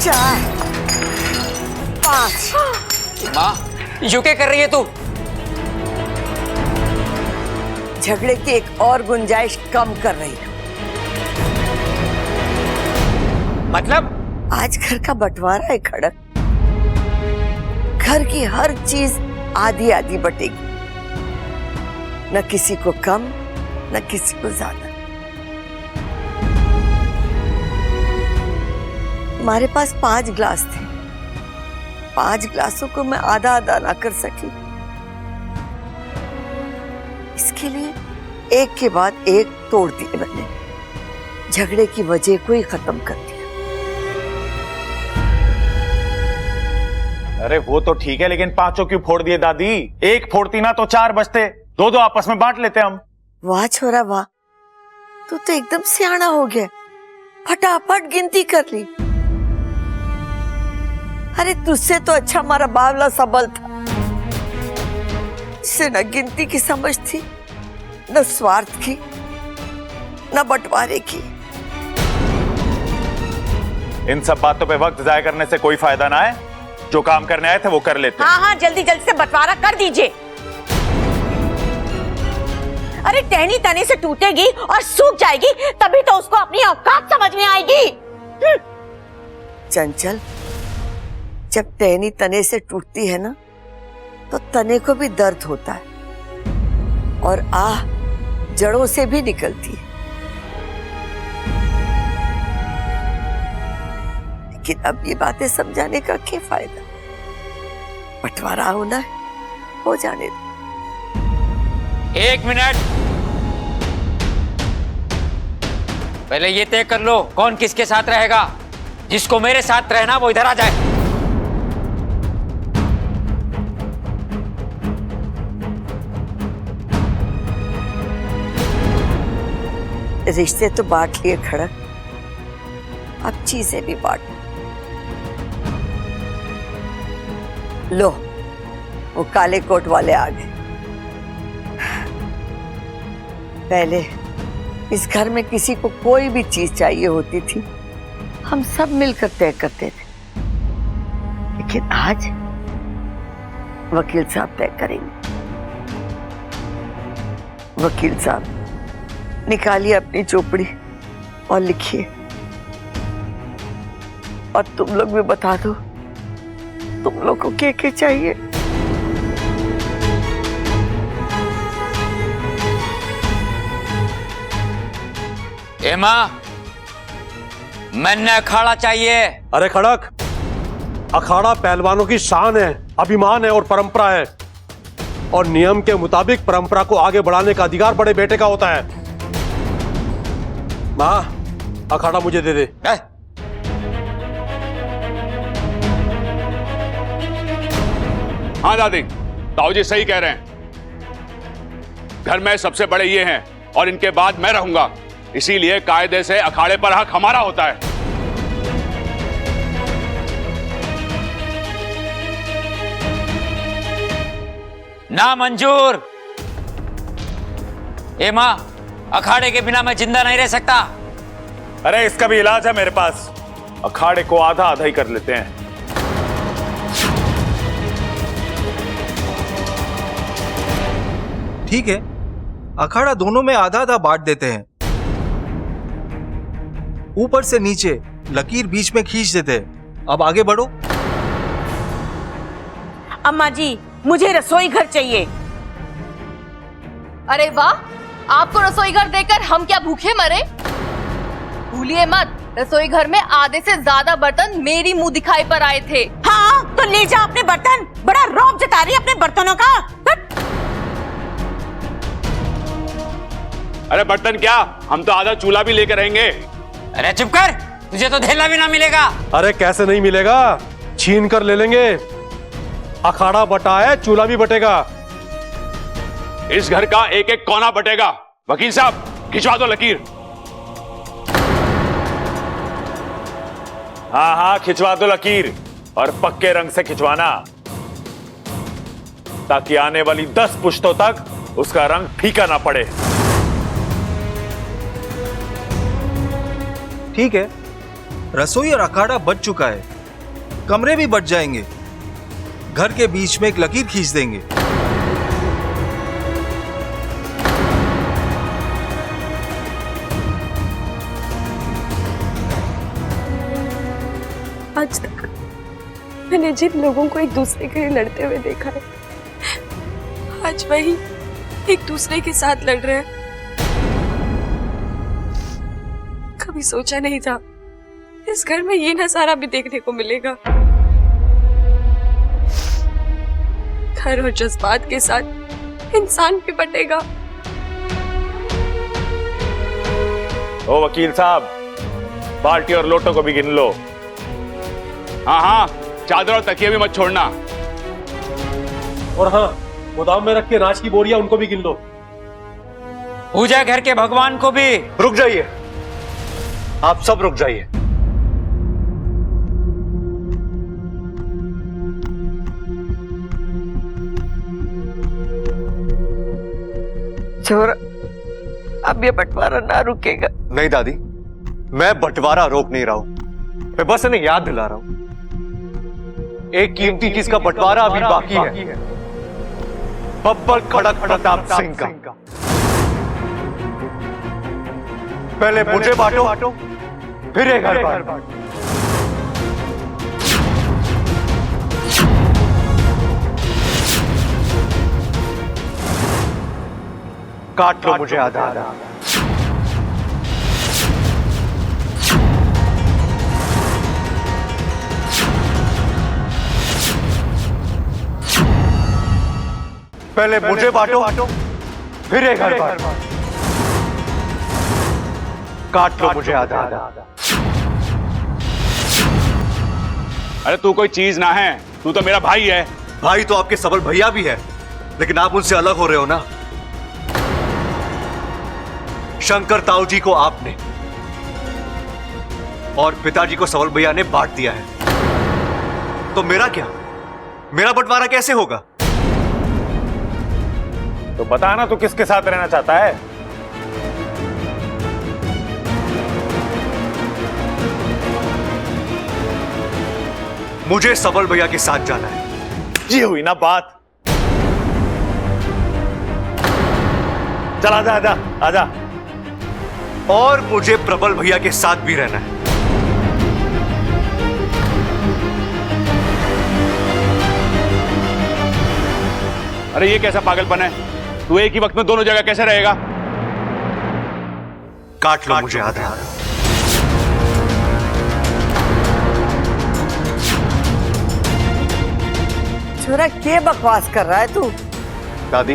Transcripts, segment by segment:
4 5। माँ, यू क्या कर रही है तू? झगड़े की एक और गुंजाइश कम कर रही हूँ। मतलब? आज घर का बंटवारा है खड़क। घर की हर चीज आधी आधी बटेगी, न किसी को कम न किसी को ज्यादा। हमारे पास 5 ग्लास थे, 5 ग्लासों को मैं आधा आधा ना कर सकी। इसके लिए एक के बाद एक तोड़ दिए मैंने, झगड़े की वजह को ही खत्म कर दिया। अरे वो तो ठीक है, लेकिन 5 क्यों फोड़ दिए दादी? एक फोड़ती ना तो 4 बचते, 2 आपस में बांट लेते हम। वाह छोरा वाह, तू तो एकदम सियाना हो गया, फटाफट गिनती कर ली। अरे तुझसे तो अच्छा हमारा बावला सबल था, जिसे न गिनती की समझ थी, न स्वार्थ की, न बंटवारे की। इन सब बातों पे वक्त जाया करने से कोई फायदा ना है। जो काम करने आए थे वो कर लेते। हाँ हाँ, जल्दी जल्दी से बंटवारा कर दीजिए। अरे टहनी तने से टूटेगी और सूख जाएगी, तभी तो उसको अपनी औकात समझ में आएगी। चंचल, जब टहनी तने से टूटती है ना, तो तने को भी दर्द होता है और आह जड़ों से भी निकलती है। लेकिन अब ये बातें समझाने का क्या फायदा? बंटवारा होना है, हो जाने दो। 1 मिनट, पहले ये तय कर लो कौन किसके साथ रहेगा। जिसको मेरे साथ रहना वो इधर आ जाए। रिश्ते तो बांट लिए खड़क, अब चीजें भी बांट लो। वो काले कोट वाले आ गए। पहले इस घर में किसी को कोई भी चीज चाहिए होती थी, हम सब मिलकर तय करते थे, लेकिन आज वकील साहब तय करेंगे। वकील साहब, निकालिए अपनी चोपड़ी और लिखिए, और तुम लोग भी बता दो तुम लोग को क्या चाहिए। एमा, मैंने अखाड़ा चाहिए। अरे खड़क, अखाड़ा पहलवानों की शान है, अभिमान है और परंपरा है, और नियम के मुताबिक परंपरा को आगे बढ़ाने का अधिकार बड़े बेटे का होता है। माँ, अखाड़ा मुझे दे दे। हाँ दादी, ताऊजी सही कह रहे हैं। घर में सबसे बड़े ये हैं और इनके बाद मैं रहूंगा, इसीलिए कायदे से अखाड़े पर हक हमारा होता है। ना मंजूर। एमा, अखाड़े के बिना मैं जिंदा नहीं रह सकता। अरे इसका भी इलाज है मेरे पास, अखाड़े को आधा आधा ही कर लेते हैं। ठीक है, अखाड़ा दोनों में आधा आधा बांट देते हैं। ऊपर से नीचे लकीर बीच में खींच देते हैं। अब आगे बढ़ो। अम्मा जी, मुझे रसोई घर चाहिए। अरे वाह, आपको रसोई घर देकर हम क्या भूखे मरे? भूलिए मत, रसोई घर में आधे से ज्यादा बर्तन मेरी मुंह दिखाई पर आए थे। हाँ, तो ले जा अपने बर्तन। बड़ा रौब जता रही है अपने बर्तनों का। अरे बर्तन क्या, हम तो आधा चूल्हा भी लेकर रहेंगे। अरे चुप कर, तुझे तो धेला भी ना मिलेगा। अरे कैसे नहीं मिलेगा, छीन कर ले लेंगे। अखाड़ा बटा है, चूल्हा भी बटेगा। इस घर का एक एक कोना बटेगा। वकील साहब, खिंचवा दो लकीर। हाँ हाँ, खिंचवा दो लकीर, और पक्के रंग से खिंचवाना, ताकि आने वाली 10 पुश्तों तक उसका रंग फीका ना पड़े। ठीक है, रसोई और अखाड़ा बच चुका है। कमरे भी बच जाएंगे। घर के बीच में एक लकीर खींच देंगे। आज तक मैंने जिन लोगों को एक दूसरे के लिए लड़ते हुए देखा है, आज वही एक दूसरे के साथ लड़ रहे हैं। कभी सोचा नहीं था इस घर में ये नजारा भी देखने को मिलेगा। घर और जज्बात के साथ इंसान भी बटेगा। ओ वकील साहब, बाल्टी और लोटों को भी गिन लो। हाँ हाँ, चादर और तकिए भी मत छोड़ना। और हाँ, गोदाम में रख के अनाज की बोरियां उनको भी गिन लो। पूजा घर के भगवान को भी। रुक जाइए, आप सब रुक जाइए। छोरा, अब ये बंटवारा ना रुकेगा। नहीं दादी, मैं बंटवारा रोक नहीं रहा हूं, मैं बस इन्हें याद दिला रहा हूं। एक कीमती चीज का बंटवारा अभी बाकी है, बब्बर खड़क प्रताप सिंह का। पहले मुझे बांटो, फिर ये घर बांटो। काट लो मुझे आधा आधा। पहले मुझे बांटो, फिर ये घर बांटो। काट लो मुझे आधा आधा। अरे तू कोई चीज ना है, तू तो मेरा भाई है। भाई तो आपके सबल भैया भी है, लेकिन आप उनसे अलग हो रहे हो ना। शंकर ताऊ जी को आपने और पिताजी को सबल भैया ने बांट दिया है, तो मेरा क्या? मेरा बंटवारा कैसे होगा? तो बता ना, तू किसके साथ रहना चाहता है? मुझे सबल भैया के साथ जाना है। ये हुई ना बात। चल आजा आजा आजा। और मुझे प्रबल भैया के साथ भी रहना है। अरे ये कैसा पागलपन है? तू एक ही वक्त में दोनों जगह कैसे रहेगा? काट लो मुझे आधा आधा। छोरा, क्या बकवास कर रहा है तू? दादी,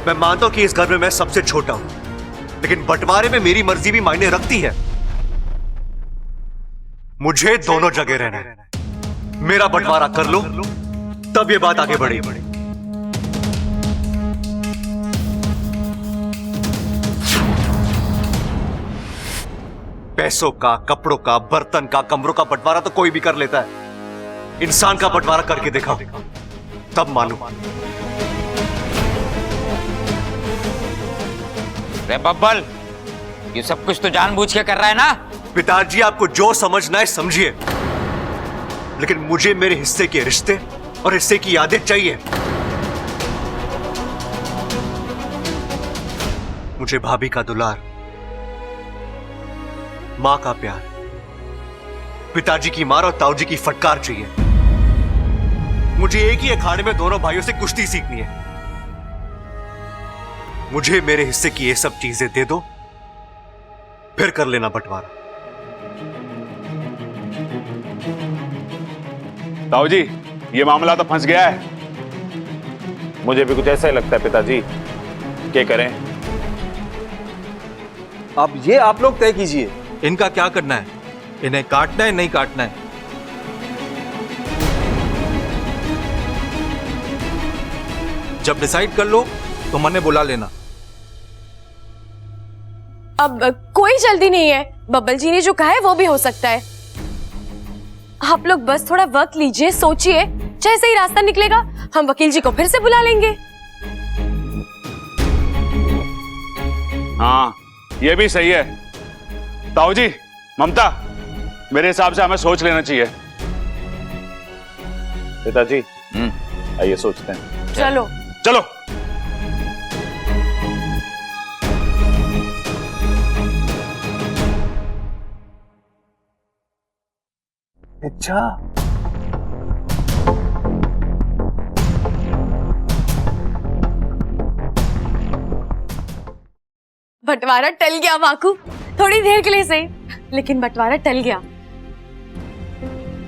मैं मानता हूं कि इस घर में मैं सबसे छोटा हूं, लेकिन बंटवारे में मेरी मर्जी भी मायने रखती है। मुझे दोनों जगह रहना है। मेरा बंटवारा कर लो, तब ये बात आगे बढ़ेगी। पैसों का, कपड़ों का, बर्तन का, कमरों का बंटवारा तो कोई भी कर लेता है। इंसान का बंटवारा करके दिखाओ, तब मालूम। रे बब्बल, ये सब कुछ तो जानबूझ के कर रहा है ना? पिताजी, आपको जो समझना है समझिए, लेकिन मुझे मेरे हिस्से के रिश्ते और हिस्से की यादें चाहिए। मुझे भाभी का दुलार, मां का प्यार, पिताजी की मार और ताऊ जी की फटकार चाहिए। मुझे एक ही अखाड़े में दोनों भाइयों से कुश्ती सीखनी है। मुझे मेरे हिस्से की ये सब चीजें दे दो, फिर कर लेना बंटवारा। ताऊ जी, ये मामला तो फंस गया है। मुझे भी कुछ ऐसा ही लगता है पिताजी। क्या करें? अब ये आप लोग तय कीजिए, इनका क्या करना है? इन्हें काटना है, नहीं काटना है? जब डिसाइड कर लो तो मने बुला लेना। अब कोई जल्दी नहीं है, बब्बल जी ने जो कहा है वो भी हो सकता है। आप लोग बस थोड़ा वक्त लीजिए, सोचिए, जैसे ही रास्ता निकलेगा हम वकील जी को फिर से बुला लेंगे। हाँ, ये भी सही है। ताऊ जी, ममता, मेरे हिसाब से हमें सोच लेना चाहिए। पिताजी आइए सोचते हैं। चलो। चलो। अच्छा, बंटवारा टल गया वाकू, थोड़ी देर के लिए सही, लेकिन बंटवारा टल गया।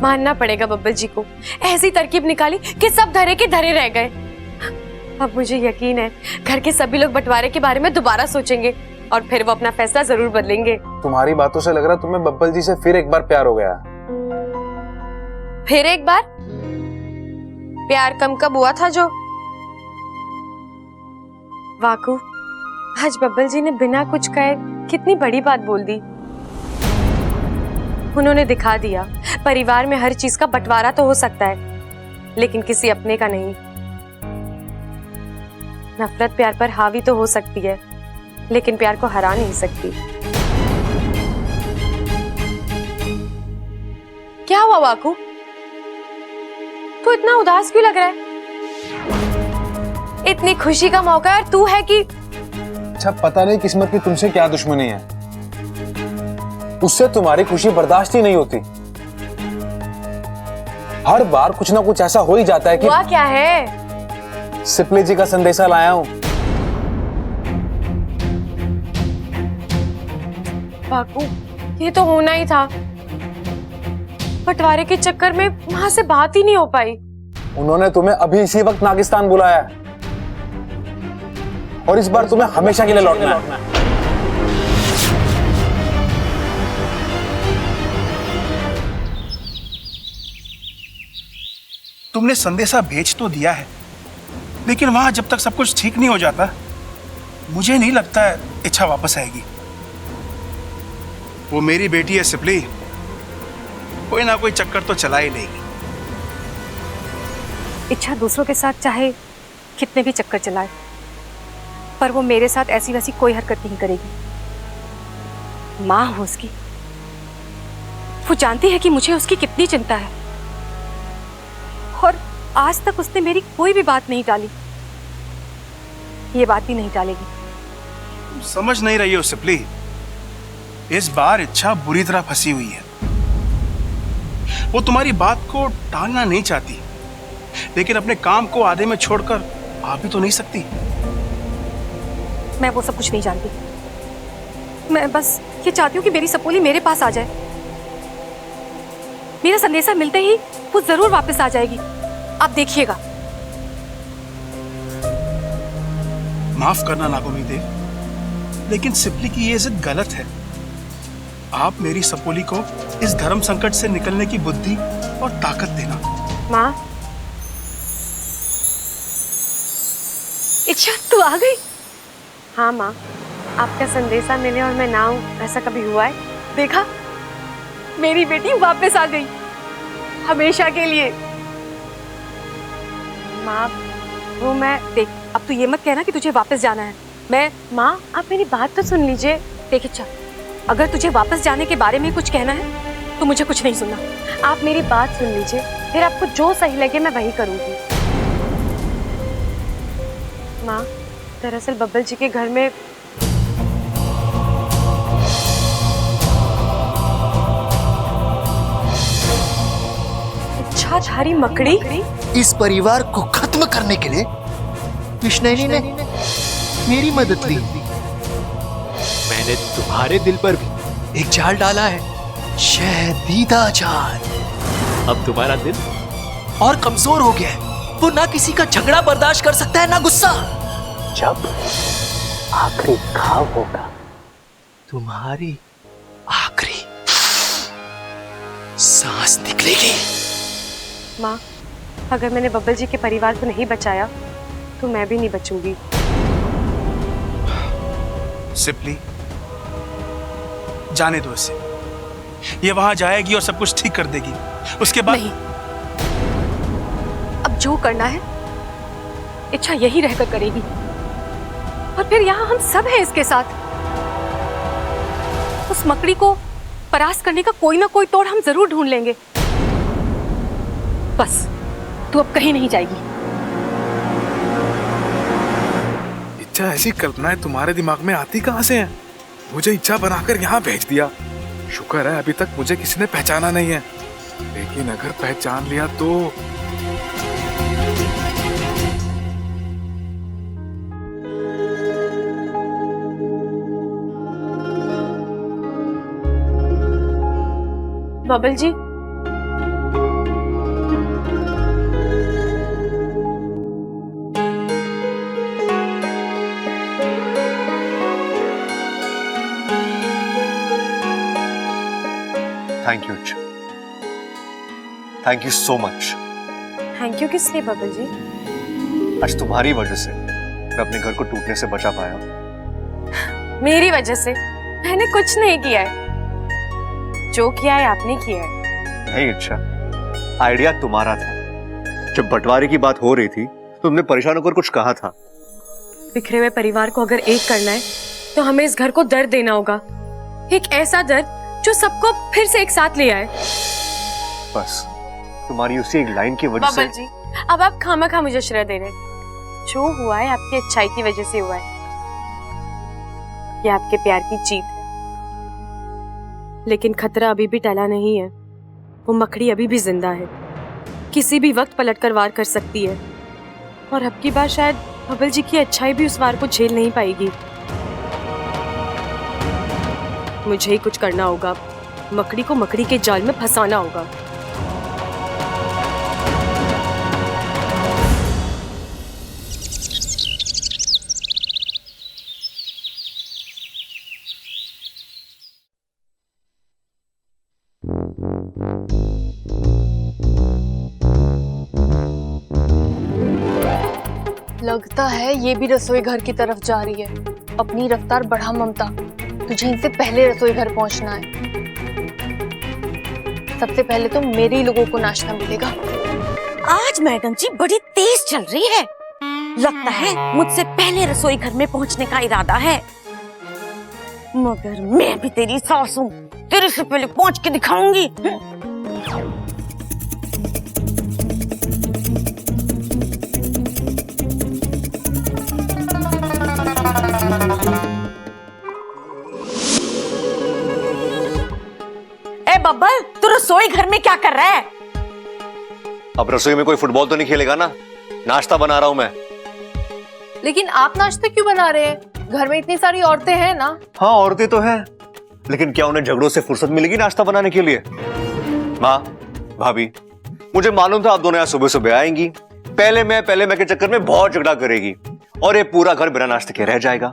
मानना पड़ेगा बब्बल जी को, ऐसी तरकीब निकाली कि सब धरे के धरे रह गए। अब मुझे यकीन है घर के सभी लोग बंटवारे के बारे में दोबारा सोचेंगे और फिर वो अपना फैसला जरूर बदलेंगे। तुम्हारी बातों से लग रहा तुम्हें बब्बल जी से फिर एक बार प्यार हो गया। फिर एक बार? प्यार कम कब हुआ था जो? वाकू, आज बब्बल जी ने बिना कुछ कहे कितनी बड़ी बात बोल दी। उन्होंने दिखा दिया परिवार में हर चीज का बंटवारा तो हो सकता है, लेकिन किसी अपने का नहीं। नफरत प्यार पर हावी तो हो सकती है, लेकिन प्यार को हरा नहीं सकती। क्या हुआ वाकू? तू इतना उदास क्यों लग रहा है? इतनी खुशी का मौका है और तू है कि अच्छा, पता नहीं किस्मत की तुमसे क्या दुश्मनी है, उससे तुम्हारी खुशी बर्दाश्त ही नहीं होती। हर बार कुछ ना कुछ ऐसा हो ही जाता है कि। हुआ क्या है? सिपली जी का संदेशा लाया हूं। बाकू, ये तो होना ही था। बंटवारे के चक्कर में वहां से बात ही नहीं हो पाई। उन्होंने तुम्हें अभी इसी वक्त नागिस्तान बुलाया है और इस बार तुम्हें हमेशा के लिए लौटना है। तुमने संदेशा भेज तो दिया है, लेकिन वहां जब तक सब कुछ ठीक नहीं हो जाता, मुझे नहीं लगता है इच्छा वापस आएगी। वो मेरी बेटी है सिपली, कोई ना कोई चक्कर तो चला ही लेगी। इच्छा दूसरों के साथ चाहे कितने भी चक्कर चलाए, पर वो मेरे साथ ऐसी वैसी कोई हरकत नहीं करेगी। माँ हो उसकी, वो जानती है कि मुझे उसकी कितनी चिंता है, और आज तक उसने मेरी कोई भी बात नहीं टाली, ये बात भी नहीं टालेगी। समझ नहीं रही हो सिपली, इस बार इच्छा बुरी तरह फंसी हुई है। वो तुम्हारी बात को टालना नहीं चाहती, लेकिन अपने काम को आधे में छोड़कर आ भी तो नहीं सकती। मैं वो सब कुछ नहीं जानती, मैं बस ये चाहती हूँ कि मेरी सपोली मेरे पास आ जाए। मेरा संदेशा मिलते ही वो जरूर वापस आ जाएगी, आप देखिएगा। माफ करना नागोमी देव, लेकिन सिपली की ये जिद गलत है। आप मेरी सपोली को इस धर्म संकट से निकलने की बुद्धि और ताकत देना। माँ, इच्छा तू आ गई? हाँ माँ, आपका संदेशा मिले और मैं ना आऊं, ऐसा कभी हुआ है? देखा, मेरी बेटी वापस आ गई, हमेशा के लिए। माँ, वो मैं देख, अब तू ये मत कहना कि तुझे वापस जाना है। मैं माँ, आप मेरी बात तो सुन लीजिए। देख इच्छा, अगर तुझे वापस जाने के बारे में कुछ कहना है तो मुझे कुछ नहीं सुनना। आप मेरी बात सुन लीजिए, फिर आपको जो सही लगे मैं वही करूंगी। माँ, दरअसल बब्बल जी के घर में इच्छाधारी मकड़ी इस परिवार को खत्म करने के लिए विष्णुनी ने मेरी मदद ली। मैंने तुम्हारे दिल पर भी एक जाल डाला है, शहदीदा जाल। अब तुम्हारा दिल और कमजोर हो गया है, वो ना किसी का झगड़ा बर्दाश्त कर सकता है ना गुस्सा। जब आखिरी घाव होगा, तुम्हारी आखिरी सांस निकलेगी। माँ, अगर मैंने बब्बल जी के परिवार को नहीं बचाया तो मैं भी नहीं बचूंगी। सिपली, जाने दो इसे। ये वहां जाएगी और सब कुछ ठीक कर देगी, उसके बाद नहीं। अब जो करना है इच्छा यही रहकर करेगी, और फिर यहाँ हम सब हैं इसके साथ। उस मकड़ी को परास्त करने का कोई ना कोई तोड़ हम जरूर ढूंढ लेंगे। बस तू अब कहीं नहीं जाएगी। इच्छा ऐसी कल्पनाएं तुम्हारे दिमाग में आती कहाँ से हैं? मुझे इच्छा बनाकर यहाँ भेज दिया। शुक्र है अभी तक मुझे किसी ने पहचाना नहीं है, लेकिन अगर पहचान लिया तो बबल जी, थैंक यू इच्छा, thank you so much. Thank you किस लिए बबल जी? आज तुम्हारी वजह से मैं अपने घर को टूटने से बचा पाया। मेरी वजह से? मैंने कुछ नहीं किया है, जो किया है आपने किया है। नहीं इच्छा, आइडिया तुम्हारा था। जब बंटवारे की बात हो रही थी तुमने परेशान होकर कुछ कहा था। बिखरे हुए परिवार को अगर एक करना है तो हमें इस घर को दर्द देना होगा, एक ऐसा दर्द जो सबको फिर से एक साथ ले आए। बस तुम्हारी उसी एक लाइन की वजह से। बबल जी, अब आप खामखा मुझे श्रेय दे रहे हैं। जो हुआ है आपकी अच्छाई की वजह से हुआ है, ये आपके प्यार की जीत है। लेकिन खतरा अभी भी टला नहीं है, वो मकड़ी अभी भी जिंदा है, किसी भी वक्त पलटकर वार कर सकती है। और अब की बार शायद बबल जी की अच्छाई भी उस वार को झेल नहीं पाएगी। मुझे ही कुछ करना होगा, मकड़ी को मकड़ी के जाल में फंसाना होगा। लगता है ये भी रसोई घर की तरफ जा रही है। अपनी रफ्तार बढ़ा ममता, तुझे इनसे पहले रसोई घर पहुंचना है। सबसे पहले तो मेरे ही लोगों को नाश्ता मिलेगा। आज मैडम जी बड़ी तेज चल रही है, लगता है मुझसे पहले रसोई घर में पहुंचने का इरादा है। मगर मैं भी तेरी सास हूँ, तेरे से पहले पहुंच के दिखाऊंगी। ए बब्बल, तू रसोई घर में क्या कर रहा है? अब रसोई में कोई फुटबॉल तो नहीं खेलेगा ना, नाश्ता बना रहा हूं मैं। लेकिन आप नाश्ता क्यों बना रहे हैं? घर में इतनी सारी औरतें हैं ना। हाँ औरतें तो हैं, लेकिन क्या उन्हें झगड़ों से फुर्सत मिलेगी नाश्ता बनाने के लिए? माँ, भाभी, मुझे मालूम था आप दोनों यहाँ सुबह सुबह आएंगी, पहले मैं के चक्कर में बहुत झगड़ा करेगी और ये पूरा घर बिना नाश्ते के रह जाएगा।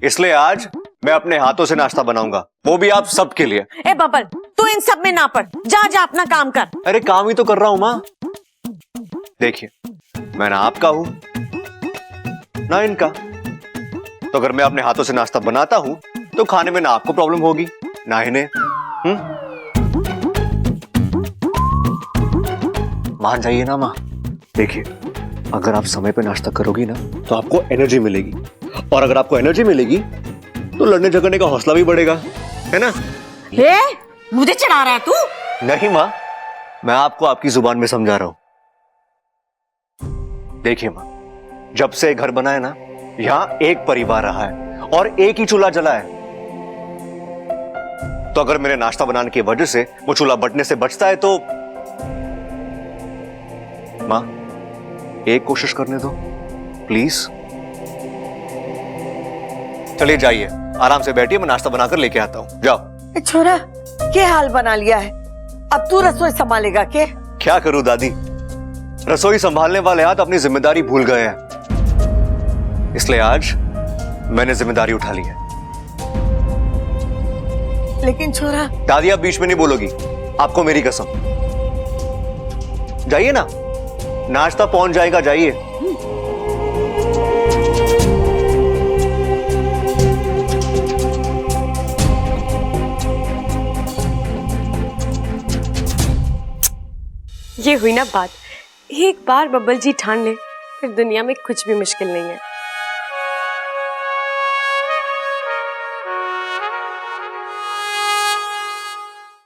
इसलिए आज मैं अपने हाथों से नाश्ता बनाऊंगा, वो भी आप सबके लिए। ए बब्बल, तू इन सब में ना पड़, जा जा अपना काम कर। अरे काम ही तो कर रहा हूं माँ। देखिए, मैं ना आपका हूं ना इनका, तो अगर मैं अपने हाथों से नाश्ता बनाता हूं तो खाने में ना आपको प्रॉब्लम होगी ना इन्हें। मान जाइए ना माँ। देखिए, अगर आप समय पे नाश्ता करोगी ना तो आपको एनर्जी मिलेगी, और अगर आपको एनर्जी मिलेगी तो लड़ने झगड़ने का हौसला भी बढ़ेगा, है ना? हे, मुझे चढ़ा रहा है तू? नहीं माँ, मैं आपको आपकी जुबान में समझा रहा हूं। देखिए माँ, जब से घर बना है ना, यहां एक परिवार रहा है और एक ही चूल्हा जला है। तो अगर मेरे नाश्ता बनाने की वजह से वो चूल्हा बटने से बचता है तो माँ, एक कोशिश करने दो प्लीज। चलिए जाइए, आराम से बैठिए, मैं नाश्ता बनाकर लेके आता हूं। जाओ। छोरा, क्या हाल बना लिया है? अब तू रसोई संभालेगा के? क्या करूं दादी, रसोई संभालने वाले हाथ अपनी जिम्मेदारी भूल गए हैं, इसलिए आज मैंने जिम्मेदारी उठा ली है। लेकिन छोरा। दादी आप बीच में नहीं बोलोगी, आपको मेरी कसम। जाइए ना, नाश्ता पहुंच जाएगा, जाइए। ये हुई ना बात, एक बार बब्बल जी ठान ले फिर दुनिया में कुछ भी मुश्किल नहीं है।